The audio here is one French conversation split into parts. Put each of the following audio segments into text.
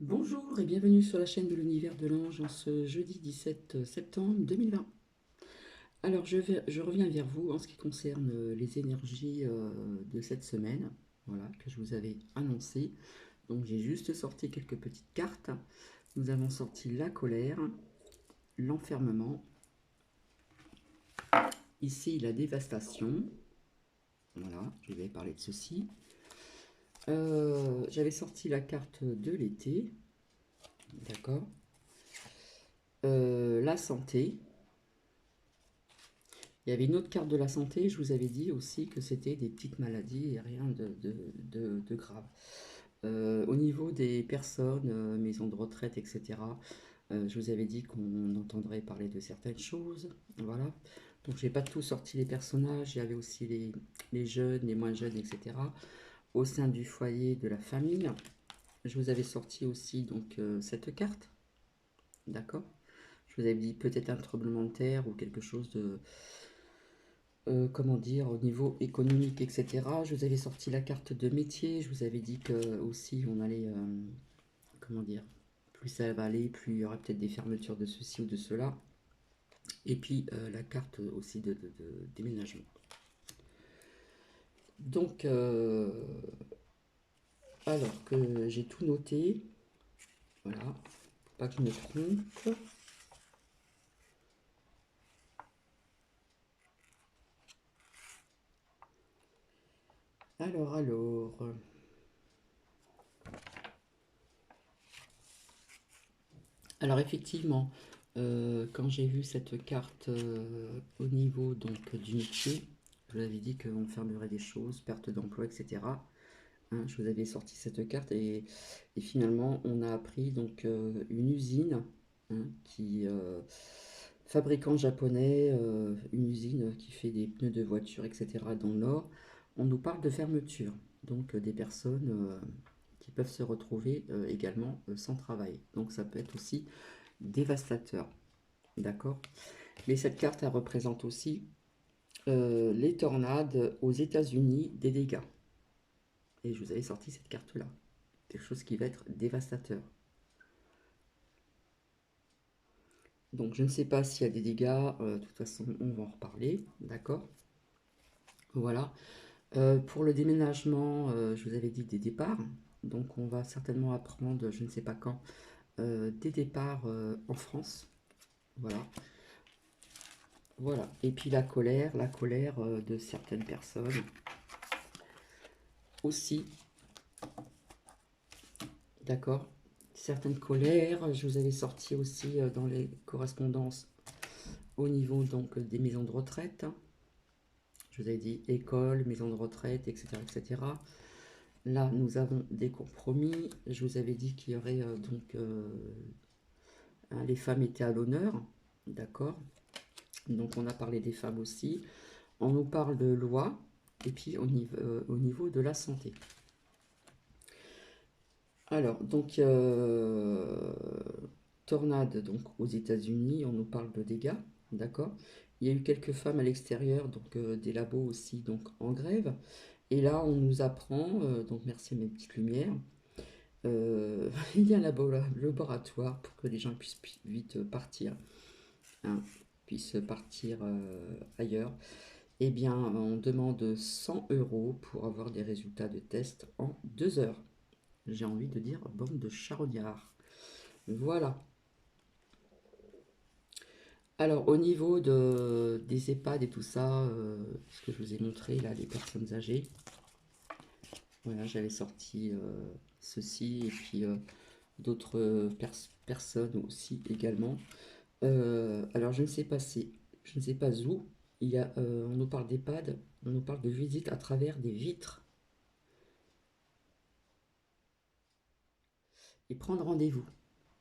Bonjour et bienvenue sur la chaîne de l'univers de l'ange en ce jeudi 17 septembre 2020. Alors je reviens vers vous en ce qui concerne les énergies de cette semaine, voilà, que je vous avais annoncé. Donc j'ai juste sorti quelques petites cartes. Nous avons sorti la colère, l'enfermement, ici la dévastation, voilà, je vais parler de ceci. J'avais sorti la carte de l'été, d'accord. La santé. Il y avait une autre carte de la santé, je vous avais dit aussi que c'était des petites maladies et rien de grave. Au niveau des personnes, maisons de retraite, etc., je vous avais dit qu'on entendrait parler de certaines choses. Voilà. Donc j'ai pas tout sorti les personnages, il y avait aussi les jeunes, les moins jeunes, etc. Au sein du foyer de la famille, je vous avais sorti aussi donc cette carte, d'accord? Je vous avais dit peut-être un tremblement de terre ou quelque chose de, comment dire, au niveau économique, etc. Je vous avais sorti la carte de métier, je vous avais dit que aussi on allait, comment dire, plus ça va aller, plus il y aura peut-être des fermetures de ceci ou de cela. Et puis la carte aussi de déménagement. Donc, alors que j'ai tout noté, voilà, pour pas que je me trompe. Alors, alors effectivement, quand j'ai vu cette carte au niveau donc du métier, je vous avais dit qu'on fermerait des choses, perte d'emploi, etc. Hein, je vous avais sorti cette carte et finalement on a appris donc une usine, hein, qui fabricant japonais, une usine qui fait des pneus de voiture, etc. dans le Nord. On nous parle de fermeture, donc des personnes qui peuvent se retrouver également sans travail. Donc ça peut être aussi dévastateur. D'accord. Mais cette carte, elle représente aussi les tornades aux États-Unis, des dégâts. Et je vous avais sorti cette carte-là. Quelque chose qui va être dévastateur. Donc je ne sais pas s'il y a des dégâts, de toute façon on va en reparler, d'accord. Voilà. Pour le déménagement, je vous avais dit des départs. Donc on va certainement apprendre, je ne sais pas quand, des départs en France. Voilà. Voilà. Et puis la colère de certaines personnes aussi, d'accord. Certaines colères, je vous avais sorti aussi dans les correspondances au niveau donc des maisons de retraite. Je vous avais dit école, maison de retraite, etc., etc. Là, nous avons des compromis. Je vous avais dit qu'il y aurait donc hein, les femmes étaient à l'honneur, d'accord. Donc on a parlé des femmes aussi. On nous parle de loi et puis au niveau de la santé. Alors donc tornade donc aux États-Unis, on nous parle de dégâts, d'accord. Il y a eu quelques femmes à l'extérieur, donc des labos aussi, donc en grève. Et là, on nous apprend, donc merci à mes petites lumières, il y a un laboratoire pour que les gens puissent vite partir, hein, puissent partir ailleurs. Eh bien, on demande 100 € pour avoir des résultats de test en 2 heures. J'ai envie de dire bande de charognards. Voilà. Alors, au niveau des EHPAD et tout ça, ce que je vous ai montré là, les personnes âgées, voilà, j'avais sorti ceci et puis d'autres personnes aussi également. Alors je ne sais pas si, je ne sais pas où, il y a, on nous parle d'EHPAD, on nous parle de visite à travers des vitres et prendre rendez-vous.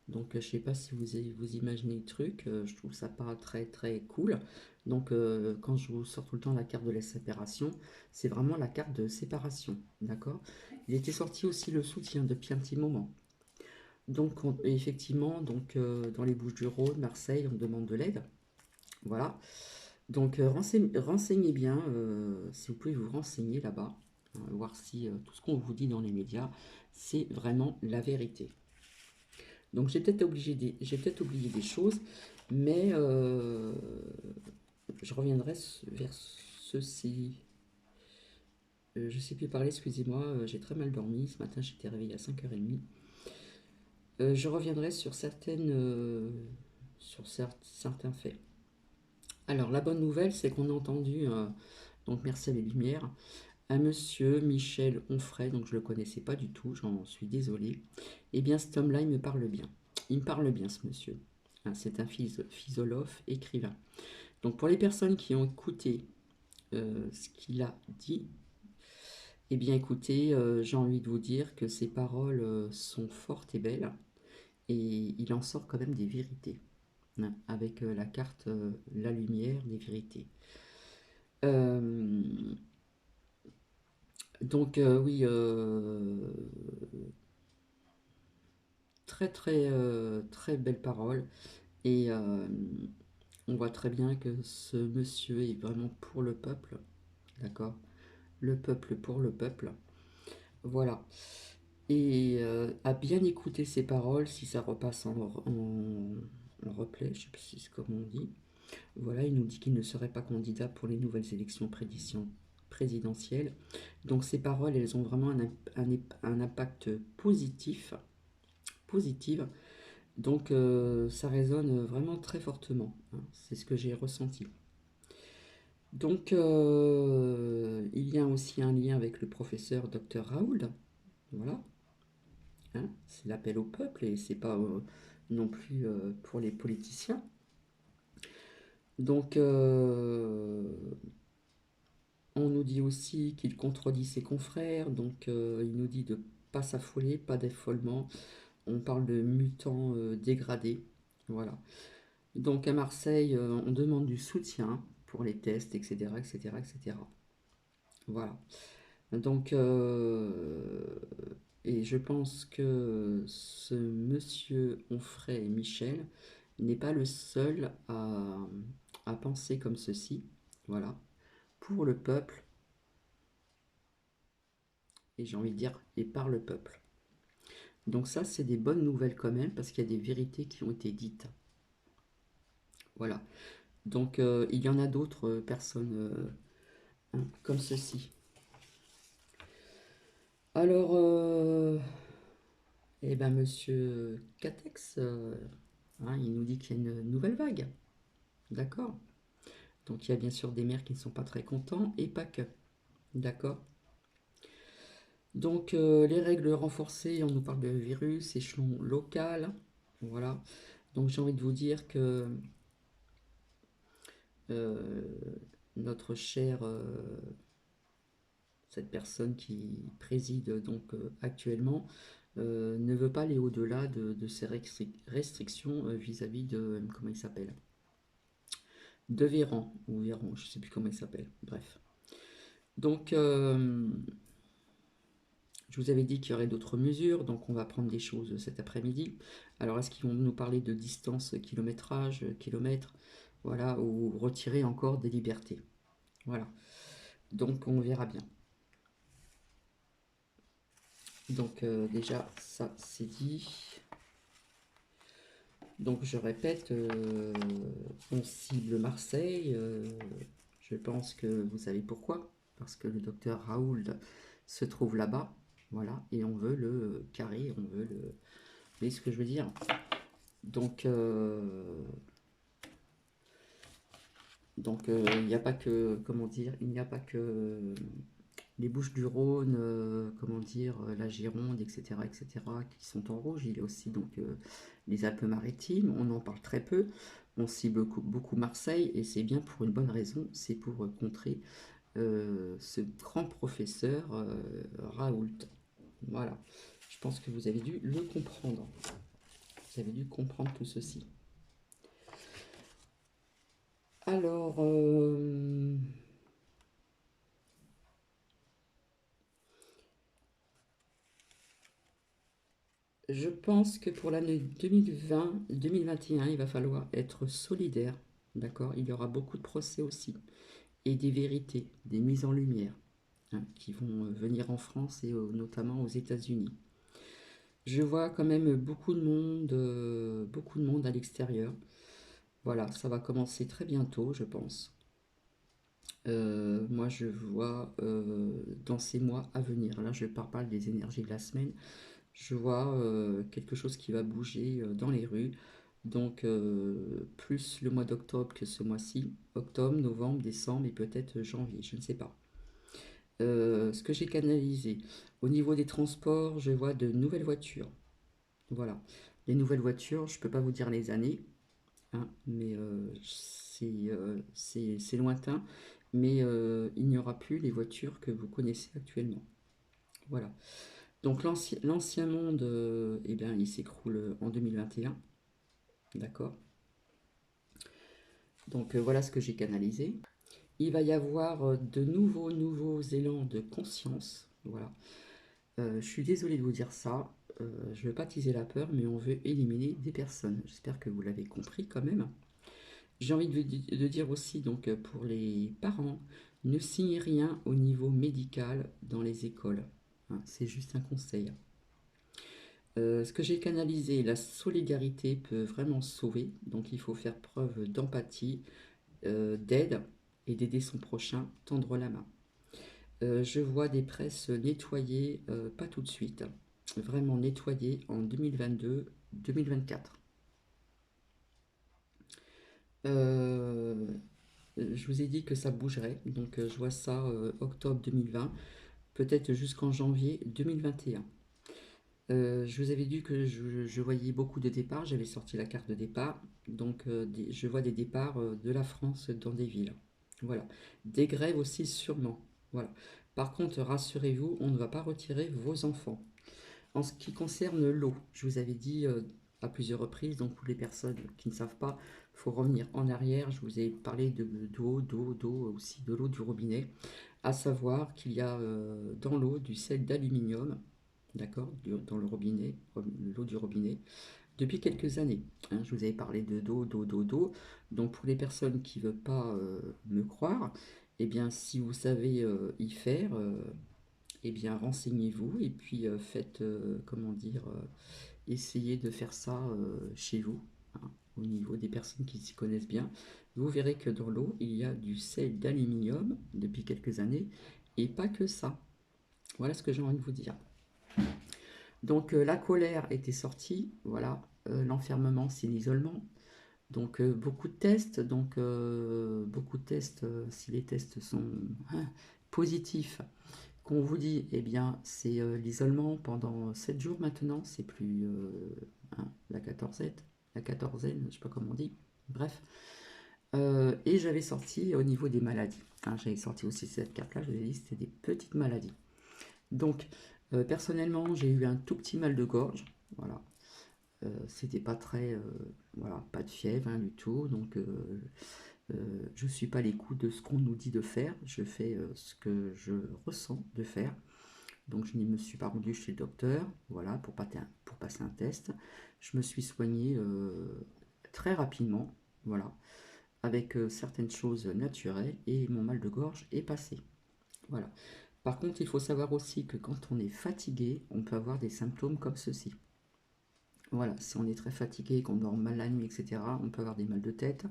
Donc je ne sais pas si vous imaginez le truc, je trouve ça pas très très cool. Donc quand je vous sors tout le temps la carte de la séparation, c'est vraiment la carte de séparation, d'accord. Il était sorti aussi le soutien depuis un petit moment. Donc effectivement, donc dans les Bouches-du-Rhône, Marseille, on demande de l'aide, voilà. Donc renseignez bien, si vous pouvez vous renseigner là-bas, hein, voir si tout ce qu'on vous dit dans les médias, c'est vraiment la vérité. Donc j'ai peut-être oublié des choses, mais je reviendrai vers ceci. Je sais plus parler, excusez-moi, j'ai très mal dormi. Ce matin, j'étais réveillée à 5h30. Je reviendrai sur certains faits. Alors, la bonne nouvelle, c'est qu'on a entendu, donc Marcel et Lumière, un monsieur Michel Onfray, donc je ne le connaissais pas du tout, j'en suis désolée. Eh bien, cet homme-là, il me parle bien. Il me parle bien, ce monsieur. Hein, c'est un philosophe, écrivain. Donc, pour les personnes qui ont écouté ce qu'il a dit, eh bien, écoutez, j'ai envie de vous dire que ses paroles sont fortes et belles, et il en sort quand même des vérités, hein, avec la carte, la lumière, les vérités. Euh, donc, oui, très très très belle parole, et on voit très bien que ce monsieur est vraiment pour le peuple, d'accord? Le peuple pour le peuple, voilà. Et à bien écouter ses paroles, si ça repasse en replay, je ne sais pas si c'est comme on dit. Voilà, il nous dit qu'il ne serait pas candidat pour les nouvelles élections présidentielles. Donc ces paroles, elles ont vraiment un impact positif. Donc ça résonne vraiment très fortement, hein. C'est ce que j'ai ressenti. Donc il y a aussi un lien avec le professeur Dr Raoul. Voilà, hein, c'est l'appel au peuple et c'est pas non plus pour les politiciens. Donc on nous dit aussi qu'il contredit ses confrères, donc il nous dit de pas s'affoler, pas d'affolement. On parle de mutants dégradés, voilà. Donc à Marseille, on demande du soutien pour les tests, etc., etc., etc. Voilà. Donc, et je pense que ce monsieur Onfray Michel n'est pas le seul à penser comme ceci. Voilà. Pour le peuple, et j'ai envie de dire, et par le peuple. Donc ça, c'est des bonnes nouvelles quand même, parce qu'il y a des vérités qui ont été dites. Voilà. Donc il y en a d'autres personnes hein, comme ceci. Alors, eh ben, monsieur Catex, hein, il nous dit qu'il y a une nouvelle vague. D'accord? Donc il y a bien sûr des maires qui ne sont pas très contents et pas que. D'accord? Donc les règles renforcées, on nous parle de virus, échelon local. Voilà. Donc j'ai envie de vous dire que euh, notre cher, cette personne qui préside donc actuellement, ne veut pas aller au-delà de ces restrictions vis-à-vis de, comment il s'appelle? De Véran, ou Véran, je ne sais plus comment il s'appelle, bref. Donc, je vous avais dit qu'il y aurait d'autres mesures, donc on va prendre des choses cet après-midi. Alors, est-ce qu'ils vont nous parler de distance, kilométrage, kilomètres, voilà, ou retirer encore des libertés? Voilà, donc on verra bien. Donc, déjà, ça c'est dit. Donc, je répète, on cible Marseille. Je pense que vous savez pourquoi. Parce que le docteur Raoul se trouve là-bas. Voilà, et on veut le carré, on veut le... Vous voyez ce que je veux dire? Donc, il n'y a pas que, comment dire, il n'y a pas que les Bouches-du-Rhône, comment dire, la Gironde, etc., etc., qui sont en rouge. Il y a aussi donc les Alpes-Maritimes, on en parle très peu. On cible beaucoup Marseille, et c'est bien pour une bonne raison, c'est pour contrer ce grand professeur Raoult. Voilà, je pense que vous avez dû le comprendre. Vous avez dû comprendre tout ceci. Alors, je pense que pour l'année 2020-2021, il va falloir être solidaire, d'accord? Il y aura beaucoup de procès aussi, et des vérités, des mises en lumière, hein, qui vont venir en France et notamment aux États-Unis. Je vois quand même beaucoup de monde à l'extérieur. Voilà, ça va commencer très bientôt, je pense. Moi, je vois dans ces mois à venir, là je parle des énergies de la semaine, je vois quelque chose qui va bouger dans les rues. Donc, plus le mois d'octobre que ce mois-ci, octobre, novembre, décembre et peut-être janvier, je ne sais pas. Ce que j'ai canalisé, au niveau des transports, je vois de nouvelles voitures. Voilà. Les nouvelles voitures, je ne peux pas vous dire les années, hein, mais c'est lointain. Mais il n'y aura plus les voitures que vous connaissez actuellement. Voilà. Donc l'ancien monde, eh bien, il s'écroule en 2021. D'accord. Donc voilà ce que j'ai canalisé. Il va y avoir de nouveaux élans de conscience. Voilà. Je suis désolé de vous dire ça. Je ne veux pas teaser la peur, mais on veut éliminer des personnes. J'espère que vous l'avez compris quand même. J'ai envie de dire aussi, donc pour les parents, ne signez rien au niveau médical dans les écoles. Hein, c'est juste un conseil. Ce que j'ai canalisé, la solidarité peut vraiment sauver. Donc il faut faire preuve d'empathie, d'aide et d'aider son prochain, tendre la main. Je vois des presses nettoyées, pas tout de suite, vraiment nettoyées en 2022-2024. Euh, je vous ai dit que ça bougerait, donc je vois ça octobre 2020, peut-être jusqu'en janvier 2021. Je vous avais dit que je voyais beaucoup de départs, j'avais sorti la carte de départ, donc je vois des départs de la France dans des villes. Voilà. Des grèves aussi sûrement. Voilà. Par contre, rassurez-vous, on ne va pas retirer vos enfants. En ce qui concerne l'eau, je vous avais dit à plusieurs reprises, donc pour les personnes qui ne savent pas, il faut revenir en arrière. Je vous ai parlé d'eau, aussi de l'eau du robinet. À savoir qu'il y a dans l'eau du sel d'aluminium, d'accord, dans le robinet, l'eau du robinet, depuis quelques années. Hein, je vous avais parlé de d'eau. Donc pour les personnes qui ne veulent pas me croire, eh bien si vous savez y faire, eh bien renseignez-vous et puis faites, comment dire, essayez de faire ça chez vous, hein, au niveau des personnes qui s'y connaissent bien. Vous verrez que dans l'eau, il y a du sel d'aluminium depuis quelques années et pas que ça. Voilà ce que j'ai envie de vous dire. Donc la colère était sortie, voilà. L'enfermement, c'est l'isolement. Donc beaucoup de tests, si les tests sont hein, positifs, qu'on vous dit, eh bien, c'est l'isolement pendant 7 jours maintenant, c'est plus hein, la quatorzaine, je ne sais pas comment on dit, bref. Et j'avais sorti au niveau des maladies, hein, j'avais sorti aussi cette carte-là, je vous ai dit, c'était des petites maladies. Donc, personnellement, j'ai eu un tout petit mal de gorge, voilà. C'était pas très, voilà, pas de fièvre, hein, du tout, donc je ne suis pas à l'écoute de ce qu'on nous dit de faire, je fais ce que je ressens de faire. Donc je ne me suis pas rendu chez le docteur, voilà, pour passer un test. Je me suis soigné très rapidement, voilà, avec certaines choses naturelles et mon mal de gorge est passé. Voilà. Par contre, il faut savoir aussi que quand on est fatigué, on peut avoir des symptômes comme ceci. Voilà, si on est très fatigué, qu'on dort mal la nuit, etc., on peut avoir des mal de tête.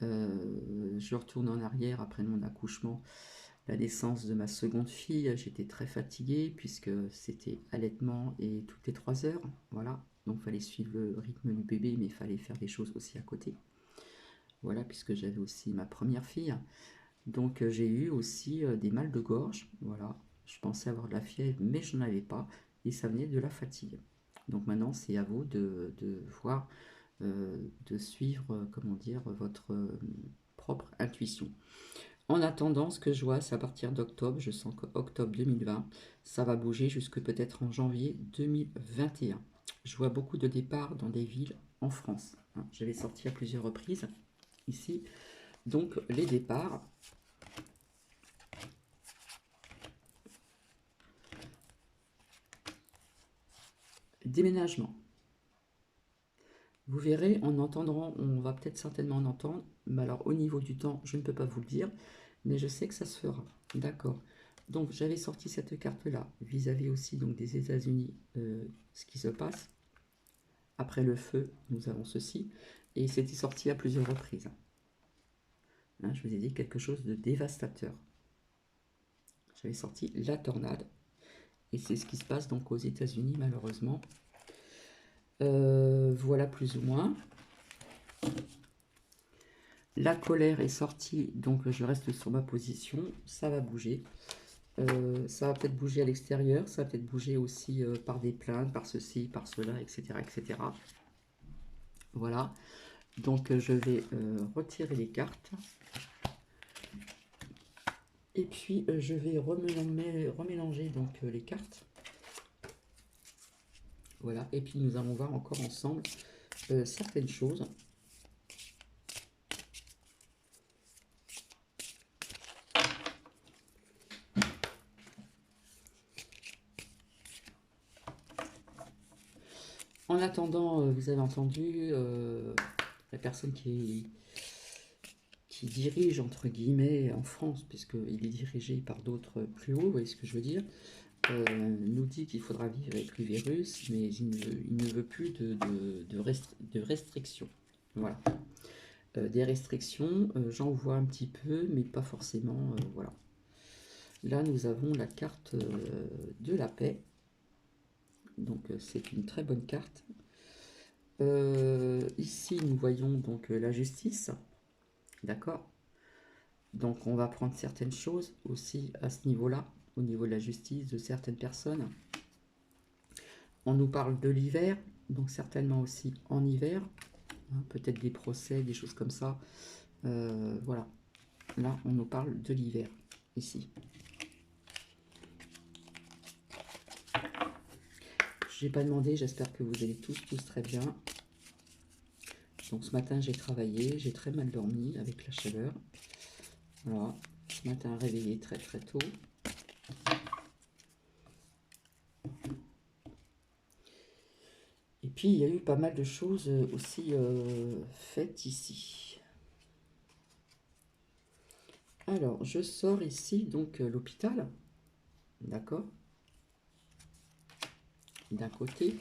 Je retourne en arrière après mon accouchement. La naissance de ma seconde fille, j'étais très fatiguée puisque c'était allaitement et toutes les 3 heures. Voilà, donc il fallait suivre le rythme du bébé, mais il fallait faire des choses aussi à côté. Voilà, puisque j'avais aussi ma première fille. Donc j'ai eu aussi des mal de gorge. Voilà, je pensais avoir de la fièvre, mais je n'en avais pas. Et ça venait de la fatigue. Donc maintenant, c'est à vous de voir, de suivre, comment dire, votre propre intuition. En attendant, ce que je vois, c'est à partir d'octobre, je sens qu'octobre 2020, ça va bouger jusque peut-être en janvier 2021. Je vois beaucoup de départs dans des villes en France. Hein. Je vais sortir à plusieurs reprises ici. Donc les départs, déménagement. Vous verrez, on va peut-être certainement en entendre, mais alors au niveau du temps, je ne peux pas vous le dire, mais je sais que ça se fera. D'accord. Donc j'avais sorti cette carte-là, vis-à-vis aussi donc des États-Unis, ce qui se passe. Après le feu, nous avons ceci, et c'était sorti à plusieurs reprises. Hein, je vous ai dit quelque chose de dévastateur. J'avais sorti la tornade, et c'est ce qui se passe donc aux États-Unis malheureusement. Voilà plus ou moins. La colère est sortie, donc je reste sur ma position, ça va bouger. Ça va peut-être bouger à l'extérieur, ça va peut-être bouger aussi par des plaintes, par ceci, par cela, etc. etc. Voilà, donc je vais retirer les cartes. Et puis je vais remélanger donc les cartes. Voilà, et puis nous allons voir encore ensemble certaines choses. En attendant, vous avez entendu la personne qui dirige, entre guillemets, en France, puisqu'il est dirigé par d'autres plus hauts, vous voyez ce que je veux dire, nous dit qu'il faudra vivre avec le virus, mais il ne veut plus de restrictions. Voilà. Des restrictions, j'en vois un petit peu, mais pas forcément, voilà. Là, nous avons la carte de la paix. Donc, c'est une très bonne carte. Ici, nous voyons donc la justice. D'accord? Donc, on va prendre certaines choses aussi à ce niveau-là, au niveau de la justice de certaines personnes. On nous parle de l'hiver, donc certainement aussi en hiver. Hein, peut-être des procès, des choses comme ça. Voilà. Là, on nous parle de l'hiver, ici. Je n'ai pas demandé, j'espère que vous allez tous très bien. Donc ce matin, j'ai travaillé, j'ai très mal dormi avec la chaleur. Voilà, ce matin, réveillé très tôt. Et puis, il y a eu pas mal de choses aussi faites ici. Alors, je sors ici, donc, l'hôpital. D'accord? D'un côté.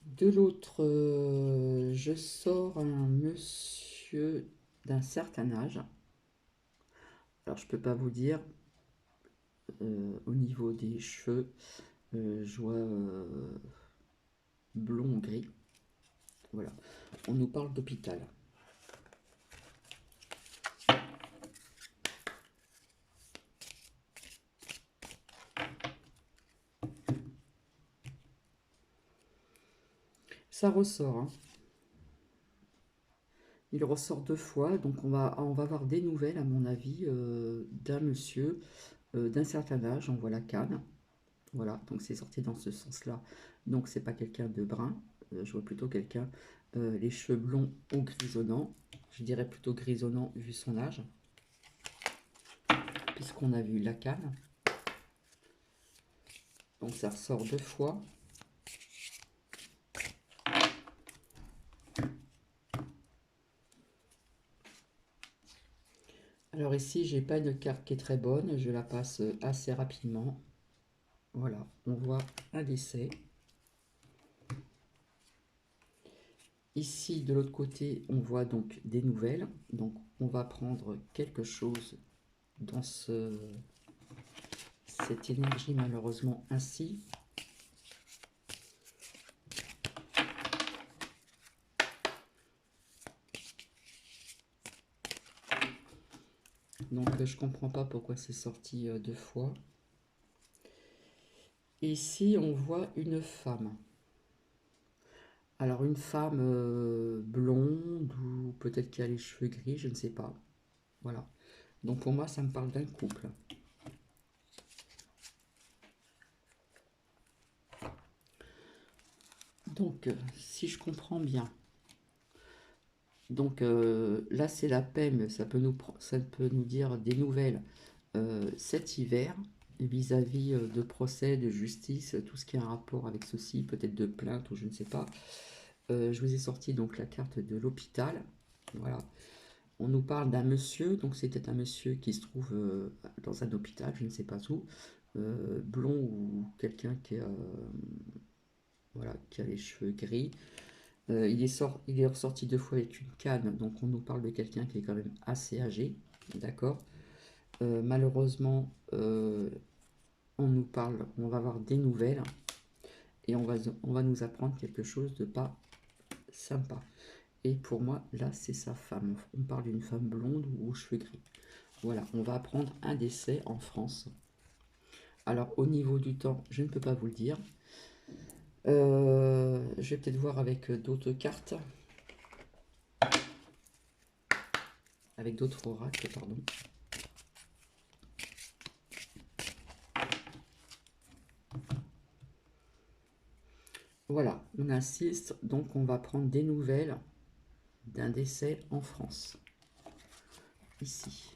De l'autre, je sors un monsieur d'un certain âge. Alors, je peux pas vous dire, au niveau des cheveux, je vois blond gris. Voilà. On nous parle d'hôpital. Ça ressort, hein. Il ressort 2 fois, donc on va avoir des nouvelles, à mon avis, d'un monsieur d'un certain âge. On voit la canne. Voilà, donc c'est sorti dans ce sens-là. Donc c'est pas quelqu'un de brun, je vois plutôt quelqu'un, les cheveux blonds ou grisonnants. Je dirais plutôt grisonnant vu son âge, puisqu'on a vu la canne. Donc ça ressort 2 fois. Alors ici, j'ai pas une carte qui est très bonne, je la passe assez rapidement. Voilà, on voit un décès. Ici, de l'autre côté, on voit donc des nouvelles. Donc, on va prendre quelque chose dans cette énergie, malheureusement, ainsi. Donc, je comprends pas pourquoi c'est sorti 2 fois. Ici, on voit une femme. Alors, une femme blonde ou peut-être qui a les cheveux gris, je ne sais pas. Voilà. Donc, pour moi, ça me parle d'un couple. Donc, si je comprends bien, donc là c'est la paix, mais ça peut nous dire des nouvelles cet hiver vis-à-vis de procès, de justice, tout ce qui a un rapport avec ceci, peut-être de plainte ou je ne sais pas. Je vous ai sorti donc la carte de l'hôpital. Voilà. On nous parle d'un monsieur, donc c'était un monsieur qui se trouve dans un hôpital, je ne sais pas où, blond ou quelqu'un qui, voilà, qui a les cheveux gris. Il est ressorti 2 fois avec une canne, donc on nous parle de quelqu'un qui est quand même assez âgé, d'accord. Malheureusement, on nous parle, on va avoir des nouvelles et on va nous apprendre quelque chose de pas sympa. Et pour moi, là, c'est sa femme. On parle d'une femme blonde ou aux cheveux gris. Voilà, on va apprendre un décès en France. Alors, au niveau du temps, je ne peux pas vous le dire. Je vais peut-être voir avec d'autres cartes. Avec d'autres oracles, pardon. Voilà, on insiste, donc on va prendre des nouvelles d'un décès en France. Ici.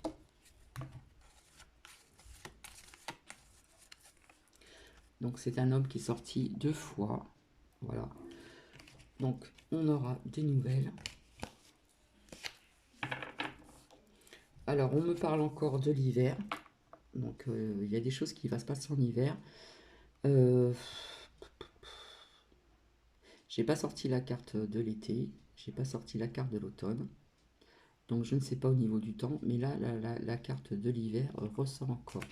Donc c'est un homme qui est sorti 2 fois. Voilà. Donc on aura des nouvelles. Alors on me parle encore de l'hiver. Donc il y a des choses qui vont se passer en hiver. J'ai pas sorti la carte de l'été. J'ai pas sorti la carte de l'automne. Donc je ne sais pas au niveau du temps. Mais là, la carte de l'hiver ressort encore.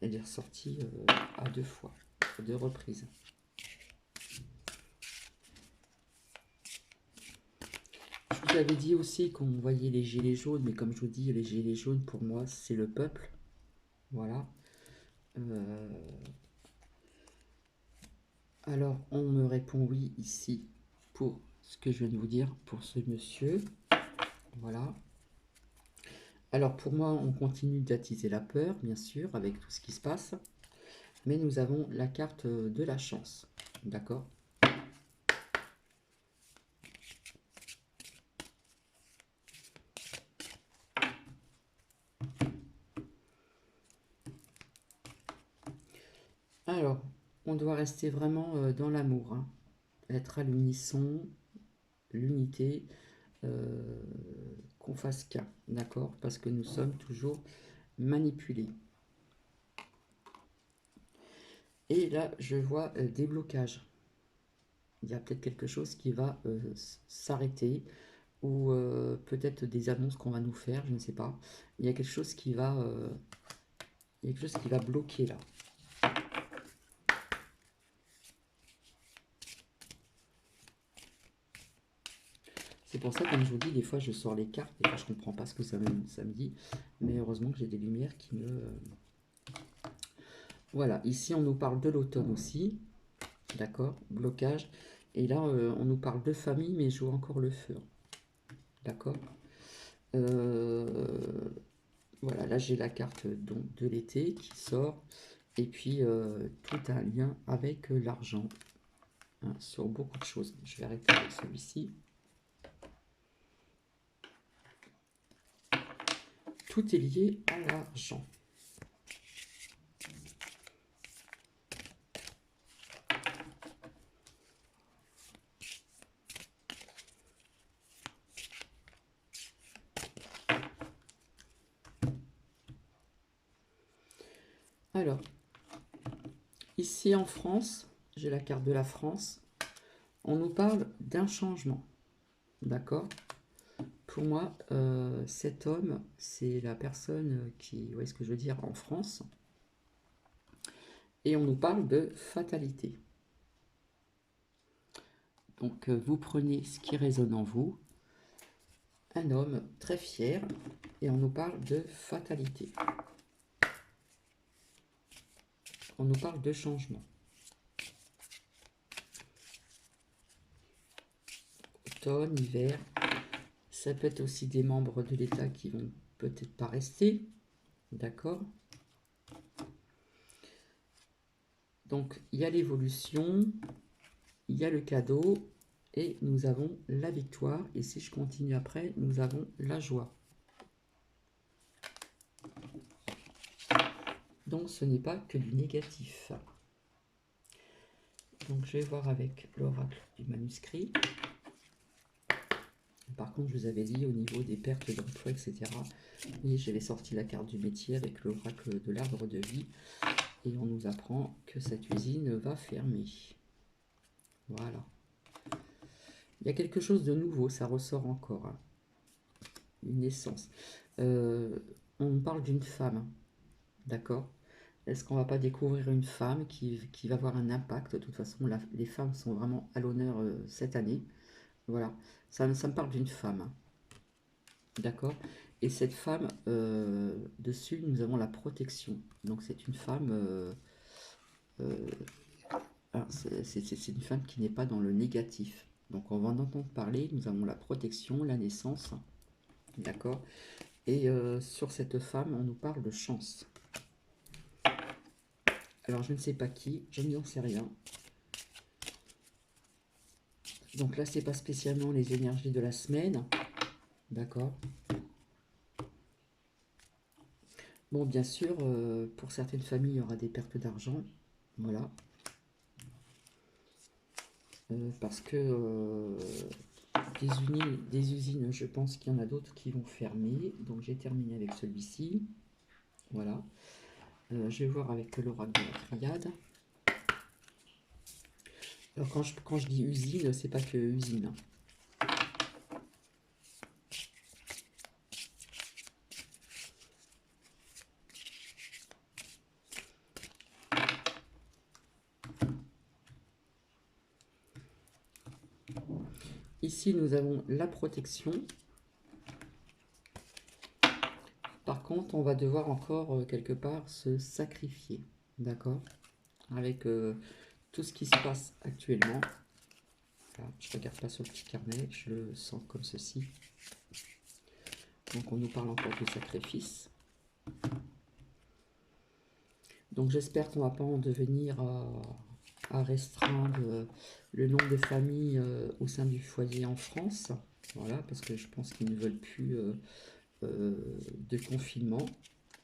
Elle est ressortie à 2 fois. À 2 reprises. Je vous avais dit aussi qu'on voyait les gilets jaunes, mais comme je vous dis, les gilets jaunes, pour moi, c'est le peuple. Voilà. Alors, on me répond oui ici pour ce que je viens de vous dire pour ce monsieur. Voilà. Alors, pour moi, on continue d'attiser la peur, bien sûr, avec tout ce qui se passe. Mais nous avons la carte de la chance. D'accord ? Alors, on doit rester vraiment dans l'amour, hein. Être à l'unisson, l'unité, qu'on fasse qu'un, d'accord? Parce que nous sommes toujours manipulés. Et là, je vois des blocages. Il y a peut-être quelque chose qui va s'arrêter ou peut-être des annonces qu'on va nous faire, je ne sais pas. Il y a quelque chose qui va, il y a quelque chose qui va bloquer là. C'est pour ça, comme je vous dis, des fois je sors les cartes, des fois je comprends pas ce que ça me dit, mais heureusement que j'ai des lumières qui me... Voilà, ici on nous parle de l'automne aussi, d'accord, blocage, et là on nous parle de famille, mais je vois encore le feu, d'accord. Voilà, là j'ai la carte donc, de l'été qui sort, et puis tout un lien avec l'argent, hein, sur beaucoup de choses. Je vais arrêter avec celui-ci. Tout est lié à l'argent. Alors, ici en France, j'ai la carte de la France, on nous parle d'un changement, d'accord? Pour moi, cet homme, c'est la personne qui, vous voyez ce que je veux dire, en France, et on nous parle de fatalité. Donc, vous prenez ce qui résonne en vous, un homme très fier, et on nous parle de fatalité. On nous parle de changement. Automne, hiver, ça peut être aussi des membres de l'État qui vont peut-être pas rester, d'accord? Donc, il y a l'évolution, il y a le cadeau, et nous avons la victoire. Et si je continue après, nous avons la joie. Donc, ce n'est pas que du négatif. Donc, je vais voir avec l'oracle du manuscrit. Par contre, je vous avais dit au niveau des pertes d'emploi, etc. Et j'avais sorti la carte du métier avec l'oracle de l'arbre de vie. Et on nous apprend que cette usine va fermer. Voilà. Il y a quelque chose de nouveau, ça ressort encore. Hein. Une naissance. On parle d'une femme. D'accord? Est-ce qu'on va pas découvrir une femme qui va avoir un impact? De toute façon, les femmes sont vraiment à l'honneur cette année. Voilà. Ça me parle d'une femme. Hein. D'accord? Et cette femme, dessus, nous avons la protection. Donc c'est une femme... c'est une femme qui n'est pas dans le négatif. Donc on va en entendre parler. Nous avons la protection, la naissance. D'accord? Et sur cette femme, on nous parle de chance. Alors je ne sais pas qui, je n'en sais rien. Donc là, c'est pas spécialement les énergies de la semaine. D'accord? Bon, bien sûr, pour certaines familles, il y aura des pertes d'argent. Voilà. Parce que des usines, je pense qu'il y en a d'autres qui vont fermer. Donc j'ai terminé avec celui-ci. Voilà. Je vais voir avec l'oracle de la triade. Alors quand je dis usine, c'est pas que usine. Ici, nous avons la protection. Par contre, on va devoir encore quelque part se sacrifier. D'accord? Avec tout ce qui se passe actuellement. Voilà, je ne regarde pas sur le petit carnet, je le sens comme ceci. Donc on nous parle encore de sacrifice. Donc j'espère qu'on ne va pas en devenir à restreindre le nombre de familles au sein du foyer en France. Voilà, parce que je pense qu'ils ne veulent plus de confinement,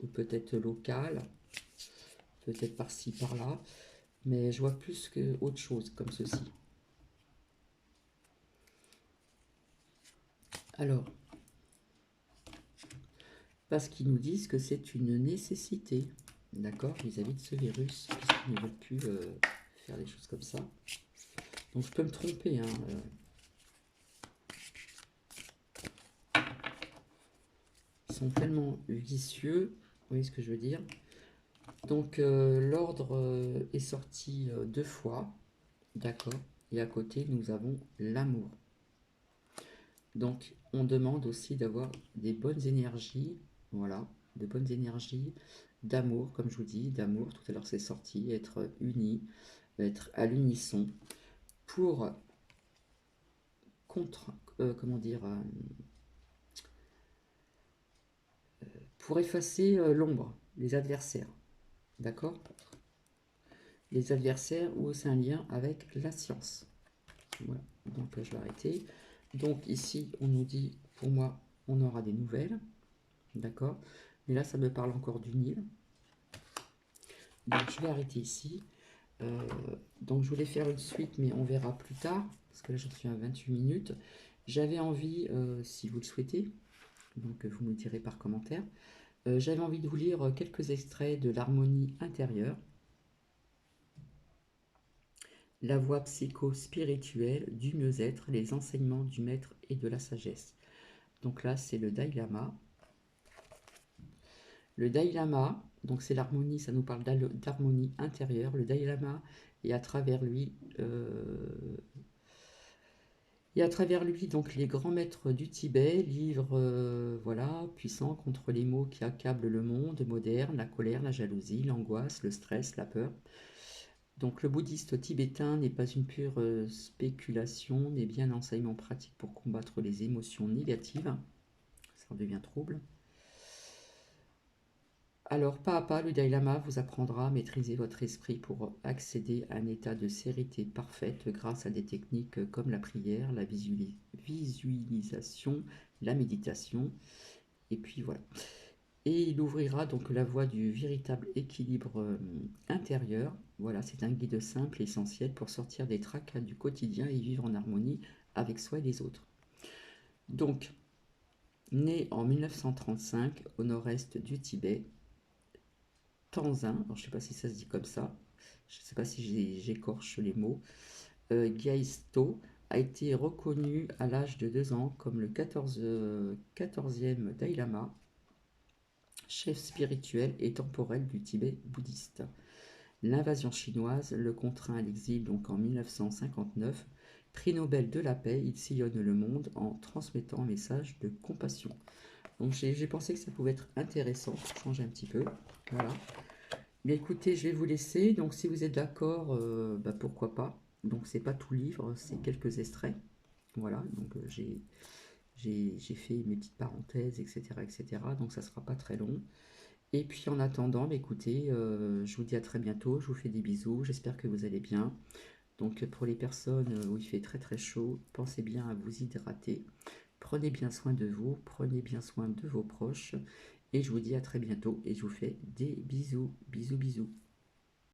ou peut-être local, peut-être par-ci, par-là. Mais je vois plus qu'autre chose comme ceci. Alors, parce qu'ils nous disent que c'est une nécessité, d'accord, vis-à-vis de ce virus, puisqu'ils ne veulent plus faire des choses comme ça. Donc je peux me tromper, hein. Ils sont tellement vicieux, vous voyez ce que je veux dire. Donc l'ordre est sorti 2 fois, d'accord, et à côté nous avons l'amour. Donc on demande aussi d'avoir des bonnes énergies, voilà, de bonnes énergies, d'amour, comme je vous dis, d'amour, tout à l'heure c'est sorti, être unis, être à l'unisson, pour comment dire, pour effacer l'ombre, les adversaires, d'accord? Les adversaires où c'est un lien avec la science. Voilà, donc je vais arrêter. Donc ici, on nous dit, pour moi, on aura des nouvelles, d'accord? Mais là, ça me parle encore du Nil. Donc je vais arrêter ici. Donc je voulais faire une suite, mais on verra plus tard, parce que là, j'en suis à 28 minutes. J'avais envie, si vous le souhaitez, donc vous me direz par commentaire, j'avais envie de vous lire quelques extraits de l'harmonie intérieure, la voie psycho-spirituelle du mieux-être, les enseignements du maître et de la sagesse. Donc là, c'est le Dalai Lama. Le Dalai Lama, donc c'est l'harmonie, ça nous parle d'harmonie intérieure. Le Dalai Lama, et à travers lui, donc les grands maîtres du Tibet, livres voilà, puissants contre les maux qui accablent le monde moderne, la colère, la jalousie, l'angoisse, le stress, la peur. Donc le bouddhiste tibétain n'est pas une pure spéculation, mais bien un enseignement pratique pour combattre les émotions négatives. Ça en devient trouble. Alors, pas à pas, le Dalai Lama vous apprendra à maîtriser votre esprit pour accéder à un état de sérénité parfaite grâce à des techniques comme la prière, la visualisation, la méditation. Et puis voilà. Et il ouvrira donc la voie du véritable équilibre intérieur. Voilà, c'est un guide simple et essentiel pour sortir des tracas du quotidien et vivre en harmonie avec soi et les autres. Donc, né en 1935 au nord-est du Tibet, Tenzin, alors je ne sais pas si ça se dit comme ça, je ne sais pas si j'écorche les mots, Gyatso a été reconnu à l'âge de 2 ans comme le 14e Dalai Lama, chef spirituel et temporel du Tibet bouddhiste. L'invasion chinoise le contraint à l'exil donc en 1959. Prix Nobel de la paix, il sillonne le monde en transmettant un message de compassion. Donc j'ai pensé que ça pouvait être intéressant pour changer un petit peu. Voilà. Mais écoutez, je vais vous laisser. Donc si vous êtes d'accord, bah, pourquoi pas. Donc c'est pas tout le livre, c'est quelques extraits. Voilà, donc j'ai fait mes petites parenthèses, etc., etc. Donc ça sera pas très long. Et puis en attendant, bah, écoutez, je vous dis à très bientôt. Je vous fais des bisous. J'espère que vous allez bien. Donc pour les personnes où il fait très très chaud, pensez bien à vous hydrater. Prenez bien soin de vous, prenez bien soin de vos proches. Et je vous dis à très bientôt et je vous fais des bisous. Bisous, bisous.